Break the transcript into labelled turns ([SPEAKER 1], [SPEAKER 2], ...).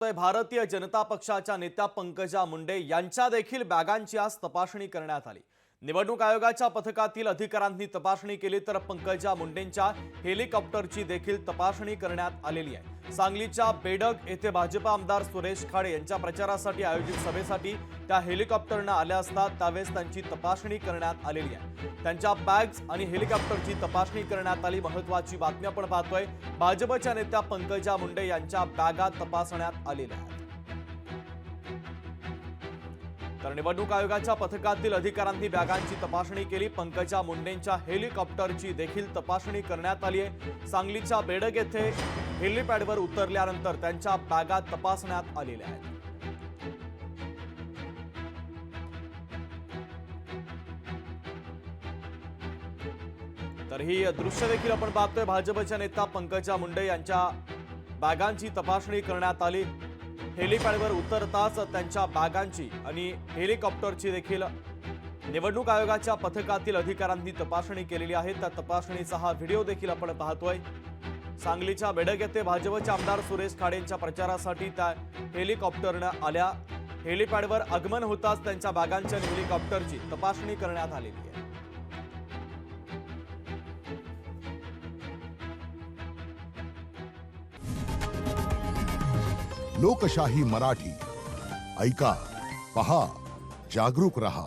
[SPEAKER 1] भारतीय जनता पक्षाच्या नेत्या पंकजा मुंडे यांच्या देखील बॅगांची आज तपासणी करण्यात आली। निवडणूक आयोगाच्या पथकातील अधिकाऱ्यांनी तपासणी केली तर पंकजा मुंडेंच्या हेलिकॉप्टरची देखील तपासणी करण्यात आलेली आहे। सांगलीच्या बेडग येथे भाजपा आमदार सुरेश खाडे यांच्या प्रचारासाठी आयोजित सभेसाठी त्या हेलिकॉप्टरने आल्या असता त्यावेळेस त्यांची तपासणी करण्यात आलेली आहे। त्यांच्या बॅग्स आणि हेलिकॉप्टरची तपासणी करण्यात आली। महत्त्वाची बातमी आपण पाहतोय, भाजपच्या नेत्या पंकजा मुंडे यांच्या बॅगा तपासण्यात आलेल्या आहेत। तर निवडणूक आयोगाच्या पथकातील अधिकाऱ्यांनी बॅगांची तपासणी केली। पंकजा मुंडेंच्या हेलिकॉप्टरची देखील तपासणी करण्यात आली आहे। सांगलीच्या बेडग येथे हेलिपॅडवर उतरल्यानंतर त्यांच्या बॅगा तपासण्यात आलेल्या आहेत। तर ही दृश्य देखील आपण पाहतोय, भाजपच्या नेत्या पंकजा मुंडे यांच्या बॅगांची तपासणी करण्यात आली। हेलिपॅडवर उतरताच त्यांच्या बॅगांची आणि हेलिकॉप्टरची देखील निवडणूक आयोगाच्या पथकातील अधिकाऱ्यांनी तपासणी केलेली आहे। त्या तपासणीचा हा व्हिडिओ देखील आपण पाहतोय। सांगलीच्या बेडग येथे भाजपचे आमदार सुरेश खाडे यांच्या प्रचारासाठी त्या हेलिकॉप्टरने आल्या। हेलिपॅडवर आगमन होताच त्यांच्या बॅगांची आणि हेलिकॉप्टरची तपासणी करण्यात आलेली आहे।
[SPEAKER 2] लोकशाही मराठी ऐका, पहा, जागरूक रहा।